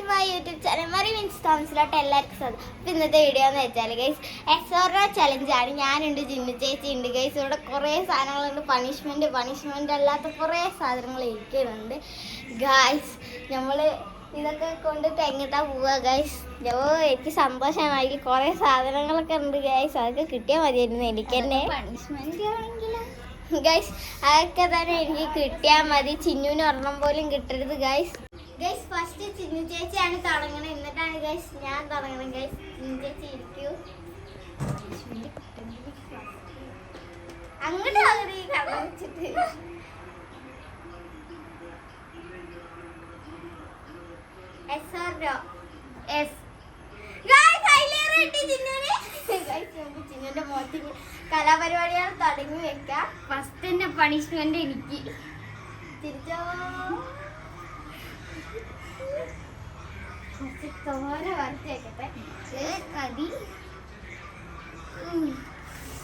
My YouTube channel മറി means തോമസിലോട്ട് എല്ലാവർക്കും സ്വാഗതം. അപ്പോൾ ഇന്നത്തെ വീഡിയോ എന്ന് വെച്ചാൽ ഗൈസ് എക്സോറ ചലഞ്ചാണ്. ഞാനുണ്ട്, ജിന്നു ചേച്ചി ഉണ്ട് ഗൈസ്. ഇവിടെ കുറേ സാധനങ്ങളുണ്ട്. പണിഷ്മെൻ്റ് അല്ലാത്ത കുറേ സാധനങ്ങൾ ഇരിക്കുന്നുണ്ട് ഗൈസ്. നമ്മൾ ഇതൊക്കെ കൊണ്ട് തെങ്ങിട്ടാ പോവുക ഗൈസ്. എനിക്ക് സന്തോഷമായി. കുറേ സാധനങ്ങളൊക്കെ ഉണ്ട് ഗൈസ്. അതൊക്കെ കിട്ടിയാൽ മതിയായിരുന്നു എനിക്ക് തന്നെ. പണിഷ്മെൻ്റ് ആണെങ്കിലോ ഗൈസ് അതൊക്കെ തന്നെ എനിക്ക് കിട്ടിയാൽ മതി. ചിന്നുവിന് ഒരെണ്ണം പോലും കിട്ടരുത് ഗൈസ്. ഗൈസ് ഫസ്റ്റ് ചിന്നു ചേച്ചിയാണ് തുടങ്ങണത്, എന്നിട്ടാണ് ഗൈസ് ഞാൻ തുടങ്ങണം ഗൈസ്. ചിന്നു ചേച്ചി ഇരിക്കൂ. അങ്ങോട്ട് കട വെച്ചിട്ട് ചിന്നുവിന്റെ മുഖത്തിന് കലാപരിപാടികൾ തുടങ്ങി വെക്കാം. ഫസ്റ്റ് തന്നെ പണിഷ്മെന്റ് എനിക്ക്. തിരിച്ചോ തോനെ വരച്ചേക്കട്ടെ. കതി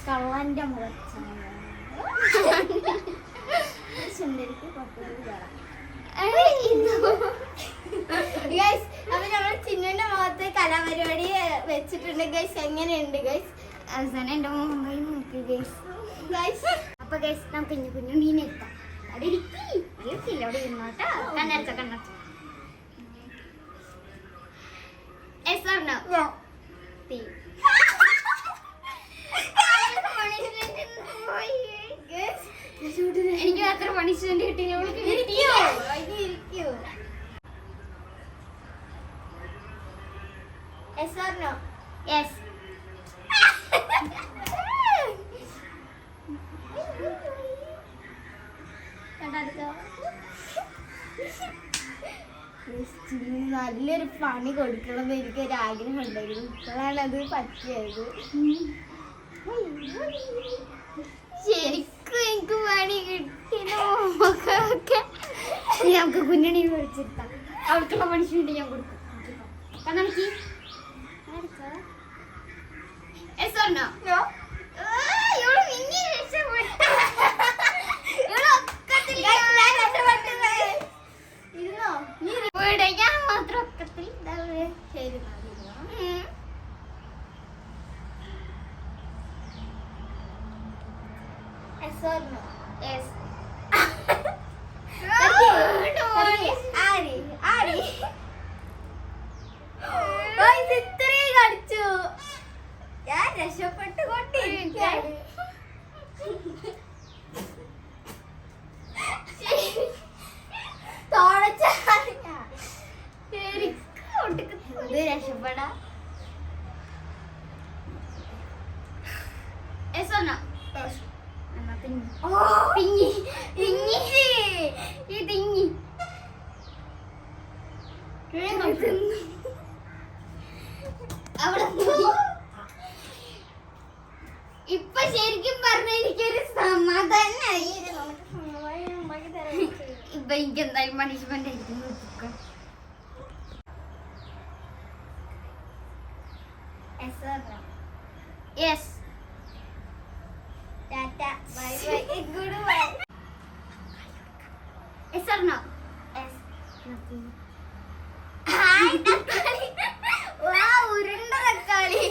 കള്ളന്റെ മുഖച്ച സുന്ദരിക്ക് ഗൈസ്. അപ്പൊ നമ്മൾ ചിന്നുവിന്റെ മുഖത്ത് കലാപരിപാടി വെച്ചിട്ടുണ്ട് ഗൈസ്. എങ്ങനെയുണ്ട് ഗൈസ്? അവസാനം എന്റെ മുമ്പിൽ നോക്കി ഗൈസ്. അപ്പൊ ഗൈസ് നമുക്ക് കുഞ്ഞു മീനെ എടുക്കാം. അവിടെ ഇരിക്കില്ല, അവിടെ ഇരുന്നോട്ടോ. കണ്ണടച്ച Yes or no? No. എനിക്ക് അത്ര പണിഷ്മെന്റ് കിട്ടി. Yes or no? Yes. നല്ലൊരു പണി കൊടുക്കണമെന്ന് എനിക്കൊരു ആഗ്രഹം ഉണ്ടായിരുന്നു. ഇപ്പോഴാണ് അത് പറ്റിയത്. ശരിക്കും എനിക്ക് പണി കിട്ടിയൊക്കെ നമുക്ക് കുഞ്ഞണി മേടിച്ചിരുത്താം. അവർക്കുള്ള പണിഷ്മെന്റ് ഞാൻ കൊടുക്കും. നമുക്ക് ഞാൻ മാത്രം ഒക്കത്തിൽ ശരി. ഇത്രയും കളിച്ചു. ഞാൻ രക്ഷപ്പെട്ടുകൊണ്ടിരിക്കുകയാണ്. രക്ഷപ്പെടാ ഇപ്പൊ ശരിക്കും പറഞ്ഞ എനിക്കൊരു സമാധാനായി. ഇപ്പൊ എനിക്ക് എന്തായാലും പണിഷ്മെന്റ് ആയിരിക്കും. Yes. Tata. Bye bye. Goodbye. Yes or no? Yes. Nothing. Hi, തക്കാളി. Wow, ഉരുണ്ട തക്കാളി.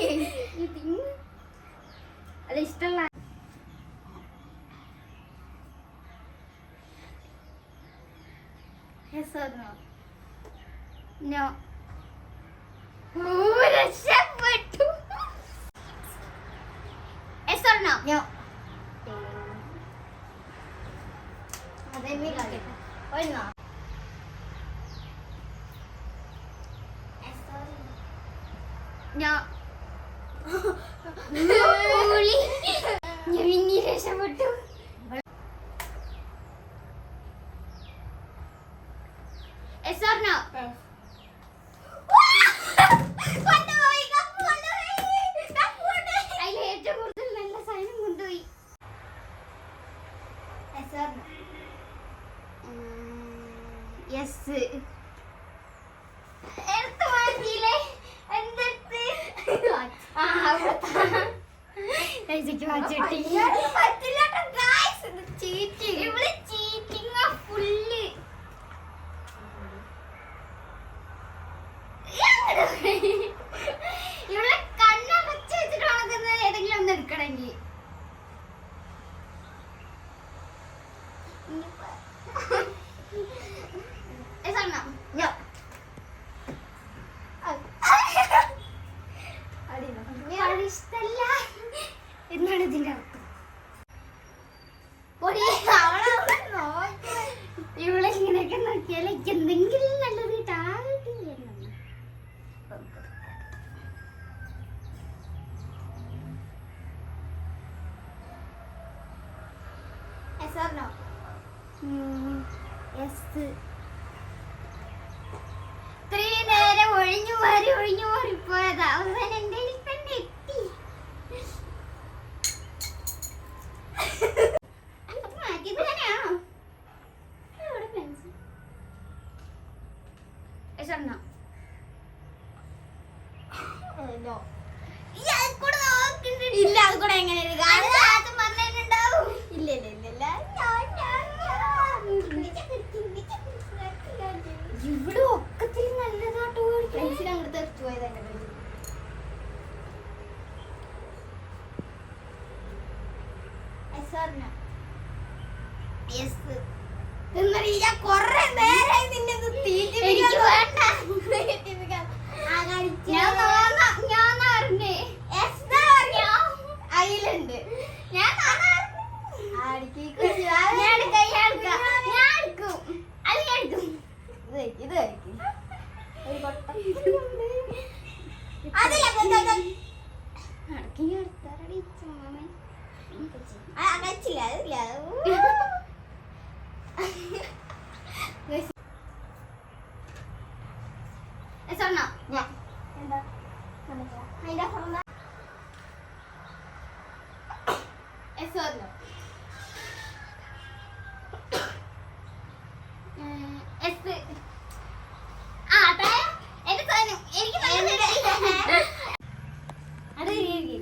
അത് ഇഷ്ടമല്ല. Yes or no? No. രക്ഷപ്പെട്ടു. Yes or no? No. അതെന്നെ കളിക്കാം. ഒന്നോ No. ഞാൻ ഇനി രക്ഷപ്പെട്ടു. Yes or no? Yes. Yes. എടുത്തു മാറ്റിയില്ലേ? എന്തെടുത്ത്? ഇവിടെ കണ്ണടച്ച് വെച്ചിട്ട് ഉണക്കുന്നത് ഏതെങ്കിലും ഒന്ന് എടുക്കണമെങ്കിൽ ഇഷ്ടല്ല എന്നാണ് ഇതിന്റെ അർത്ഥം. ഇവിടെ ഇങ്ങനെയൊക്കെ നോക്കിയാൽ എന്തെങ്കിലും നല്ലത് കിട്ടാറില്ല. ഇത്രയും നേരം ഒഴിഞ്ഞു മാറിപ്പോയത് അവസാനം എന്റെ തന്നെ എത്തി. മാറ്റിയത് തന്നെയാണോ? ഇല്ല, അത് കൂടെ എങ്ങനെ പറഞ്ഞിട്ടുണ്ടാവും. ഇല്ല ഇവിടെ ഒക്കത്തിൽ നല്ലതാട്ടോ. ഫ്രണ്ട്സിന് അങ്ങോട്ട് തെറിച്ചു പോയത് എന്റെ പേര്. കൊറേ നേരായി നിന്നെ അതിലുണ്ട്. ഞാൻ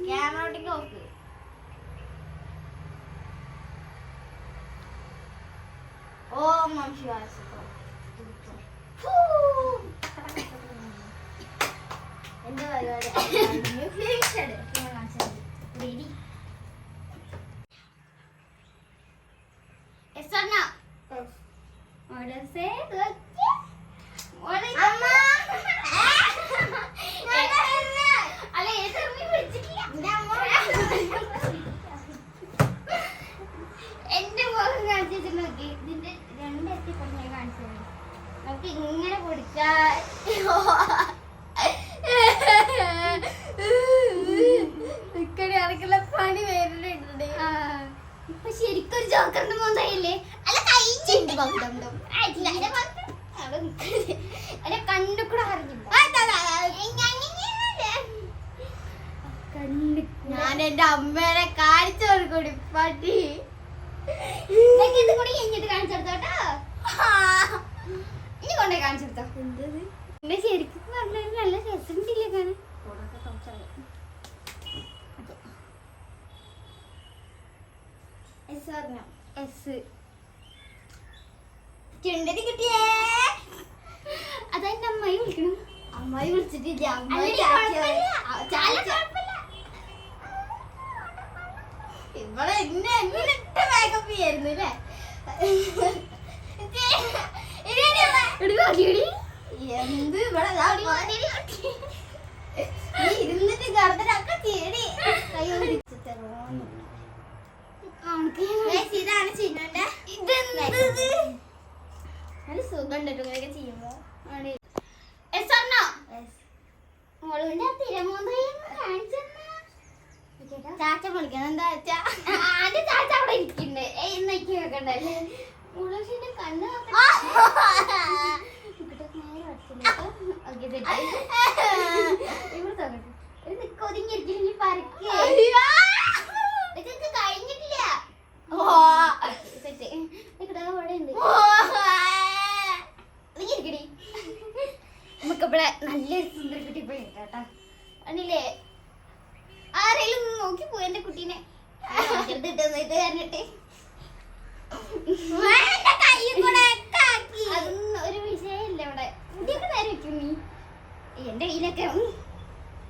ക്യാമറോട്ടേക്ക് നോക്ക്. ഓം നമഃ ശിവായ. എന്താ എന്റെ മുഖം കാണിച്ചിട്ട് നോക്കി. ഇതിന്റെ രണ്ടെത്തി കൊണ്ടേ കാണിച്ചു. നമുക്ക് ഇങ്ങനെ പൊടിക്കാ. ഇടയ്ക്കുള്ള പണി വരുന്നുണ്ട്. ഇപ്പൊ ശരിക്കൊരു ജോക്കറിന്റെ മോന്തായില്ലേ? അല്ല കഴിഞ്ഞിട്ട് കണ്ണു കൂടെ അറിഞ്ഞില്ല. ഞാൻ എന്റെ അമ്മേനെ കാണിച്ചു കൊടുക്കൂടി പട്ടി. ഇത് കൂടി കഴിഞ്ഞിട്ട് കാണിച്ചെടുത്തോട്ടോ. ഇനി കൊണ്ടേ കാണിച്ചെടുത്തോ. എന്തത് എന്നെ ശരിക്കും പറഞ്ഞാൽ നല്ല രസമില്ലേ കാണാൻ. ചുണ്ടരി കിട്ടിയേ. അതെന്റെ അമ്മായി വിളിക്കണം. അമ്മായി വിളിച്ചിട്ടില്ല. ഇവിടെ എന്നെ എന്നിട്ട് മേക്കപ്പ് ചെയ്യായിരുന്നു അല്ലേ? എന്ത് ഇവിടെ ഇരുന്നിട്ട് കടത്തിലൊക്കെ ചേടി കൈ ഇതാണ് ചിന്നുന്റെ. നല്ല സുഖം ഉണ്ട് ഇങ്ങനെയൊക്കെ ചെയ്യുമ്പോ. മോളുവിന്റെ ചാച്ച വിളിക്കണം. എന്താ വെച്ചാ ആദ്യം ചാച്ച അവിടെ ഇരിക്കണ്ടേ എന്നൊക്കെ വെക്കണ്ടല്ലേ. മുളകിന്റെ കണ്ണ് ഒതുങ്ങിയിരിക്കും പരക്കേ കഴിഞ്ഞിട്ടില്ല. നമുക്കിവിടെ നല്ലൊരു സുന്ദര കുട്ടി പോയി കേട്ടാ. അല്ലേ ആരെങ്കിലും നോക്കി പോയി എന്റെ കുട്ടീനെ. അതൊന്നും ഒരു വിഷയമില്ല. ഇവിടെ കുട്ടിയൊക്കെ നേരെ വെക്കും. നീ എന്റെ കയ്യിലൊക്കെ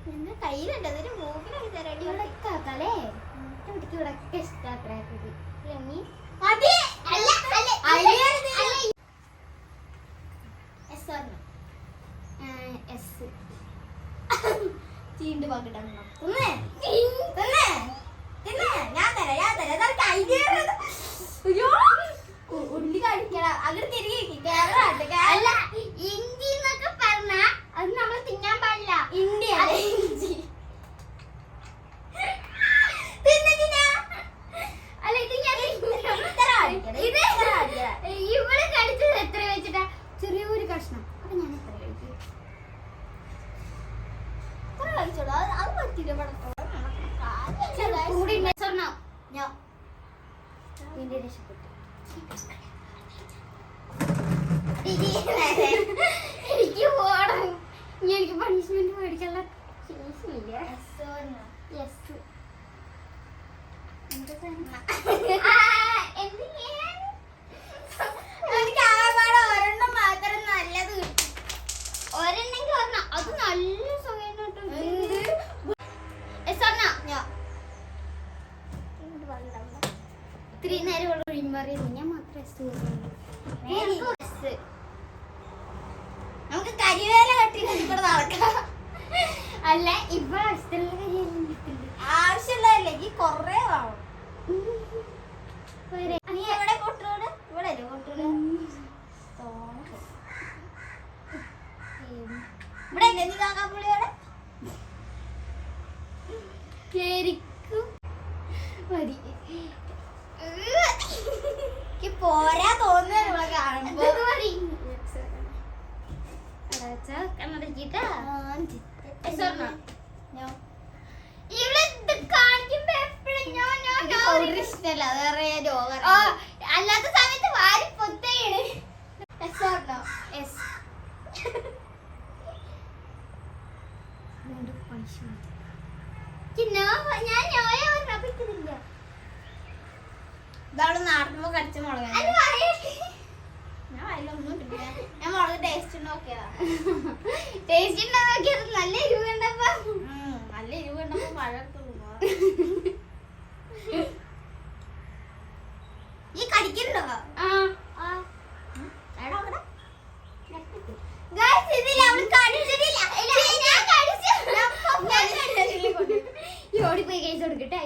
എന്റെ കയ്യിലുണ്ട് അതൊരു മൂക്കിലൊക്കെ തരാടി ഇവിടെയൊക്കെ ആക്കാല്ലേ എനിക്ക് ഇവിടെയൊക്കെ ഇഷ്ടാക്കണേ ചീണ്ട് പാക്കിട്ടാ ഉള്ളി കഴിക്കണം അങ്ങനെ തിരികെ അല്ല ഇഞ്ചി എന്നൊക്കെ പറഞ്ഞ അത് നമ്മൾ തിന്നാൻ പാടില്ല ഇന്ത്യ ഇഞ്ചി അല്ല ഇത് ഞാൻ ഇവിടെ കഴിച്ചത് എത്ര വെച്ചിട്ടാ ചെറിയൊരു കഷ്ണം അപ്പൊ ഞാൻ എത്ര കഴിക്കും എത്ര കഴിച്ചോളൂ അത് പറ്റില്ല കൂടി ഞാൻ രക്ഷപ്പെട്ടു എനിക്ക് പോണം ഇനി എനിക്ക് പണിഷ്മെന്റ് മേടിക്കാനുള്ള ശേഷിയില്ല ഒരെണ്ണം മാത്രം നല്ലത് ഒരെണ്ണെങ്കിൽ പറഞ്ഞ അത് നല്ല സുഖം ഇത്രയും നേരം ഒഴിയുമ്പോൾ ഞാൻ മാത്രമേ നമുക്ക് കരിവേല കട്ടി ഇവിടെ നടക്കാം അല്ല ഇവിടെ ആവശ്യമുള്ളതല്ലേ ഈ കൊറേ വേണം നീ എവിടെ കൊട്ടൂട് ഇവിടെ അല്ലേ കൊട്ടൂട് ഇവിടെ അല്ലേ നീ കാക്കാപ്പുള്ളിയോടെ ശരിക്കും മതി പോരാ തോന്നുന്നു കാണുമ്പോ അല്ലാത്ത സമയത്ത് വാരി പൊത്തയാണ് ഞാൻ പറഞ്ഞില്ല ഇതവള് നാട്ടുമ്പോ കടിച്ച മുളക് ഞാൻ അതിലൊന്നും ഇട്ടില്ല ഞാൻ മുളക് ടേസ്റ്റ് നോക്കിയതാ ടേസ്റ്റ് നോക്കിയത് നല്ല എരിവ് കണ്ടപ്പോ നല്ല എരിവ് കണ്ടപ്പോ മഴ ഈ കടിക്കണ്ടോ ഓടിപ്പോയി കേസ് കൊടുക്കട്ടെ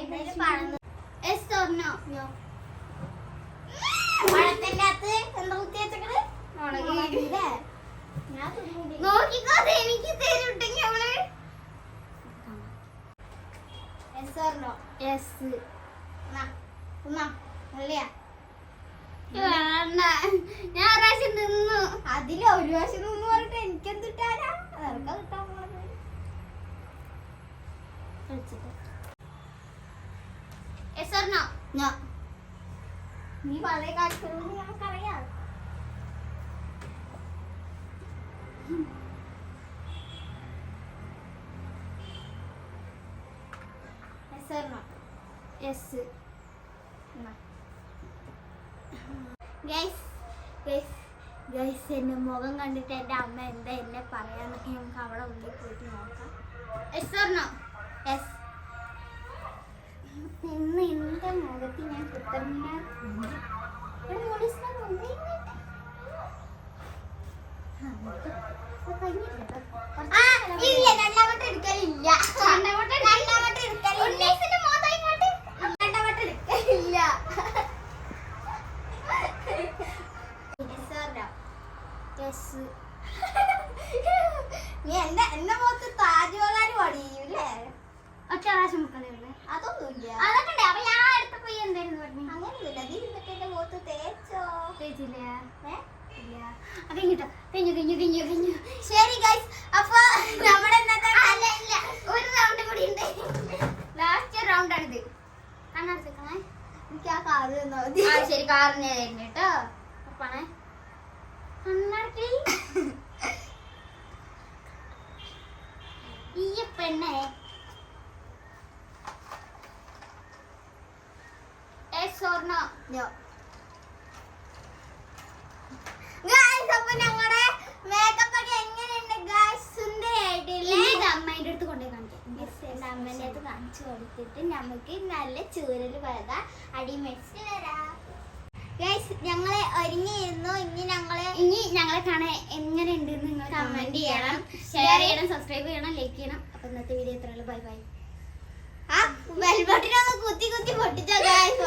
പഴത്തിന്റെ അകത്ത് എന്താ കുത്തി വെച്ചത് നോക്കിക്കോ എനിക്ക് തരുട്ടെങ്കിൽ അവള് ഞാൻ പ്രാവശ്യം നിന്നു അതില് ഒരു പ്രാവശ്യം നിന്ന് പറഞ്ഞിട്ട് എനിക്കെന്ത് കിട്ടാനാ അതൊക്കെ കിട്ടാൻ പോണത് നീ വളരെ കാണിക്കുന്നത് ഞങ്ങൾക്കറിയാം എന്റെ മുഖം കണ്ടിട്ട് എന്റെ അമ്മ എന്താ എന്നെ പറയാന്നൊക്കെ നമുക്ക് അവിടെ ഉള്ളിൽ പോയിട്ട് നോക്കാം ഇന്ന് എന്റെ മുഖത്ത് ഞാൻ കുത്തമ്മ ഇല്ല രണ്ടാമത്തെ എടുക്കലില്ല രണ്ടാമത്തെ എടുക്കലില്ല നീ എന്റെ മുഖത്ത് താജ്മഹൽ പണിയൂല്ലേ ഒറ്റ പ്രാവശ്യം മുക്കണേ അതൊന്നുമില്ല അതൊക്കെ അപ്പൊ ഞാൻ അടുത്ത പോയി എന്തായിരുന്നു പറഞ്ഞു അങ്ങനെയൊന്നുമില്ല നീ എന്നിട്ട് എന്റെ മുഖത്ത് തേച്ചില്ല കഴിഞ്ഞു ശരി ഗൈസ് അപ്പൊ നമ്മുടെ ഒരു റൗണ്ട് കൂടി ഉണ്ട് ലാസ്റ്റ് റൗണ്ട് ആണിത് കണ്ണടച്ചേക്കണേ എനിക്ക് ആ കാറ് തന്നാ മതി ശരി കാറിന് തരുന്നു കേട്ടോ അപ്പാണേ കണ്ണടക്കി ഈ പെണ്ണെ ഞങ്ങളുടെ മേക്കപ്പ് ഒക്കെ എങ്ങനെയുണ്ട് ഗൈസ് സുന്ദരിയായിട്ട് അമ്മേൻ്റെ അത് കാണിച്ചു കൊടുത്തിട്ട് നമുക്ക് നല്ല ചൂരൽ പഴക അടിമേടിച്ചിട്ട് വരാം. ഗൈസ് ഞങ്ങളെ ഒരുങ്ങിയിരുന്നു. ഇനി ഞങ്ങളെ കാണാൻ എങ്ങനെ ഉണ്ടെന്ന് നിങ്ങൾ കമന്റ് ചെയ്യണം, ഷെയർ ചെയ്യണം, സബ്സ്ക്രൈബ് ചെയ്യണം, ലൈക്ക് ചെയ്യണം. അപ്പൊ ഇന്നത്തെ വീഡിയോ ഇത്രയുള്ളൂ. Bye bye. ആ ബെൽ ബട്ടൺ ഒന്ന് കുത്തി പൊട്ടിച്ചോ ഗൈസ്.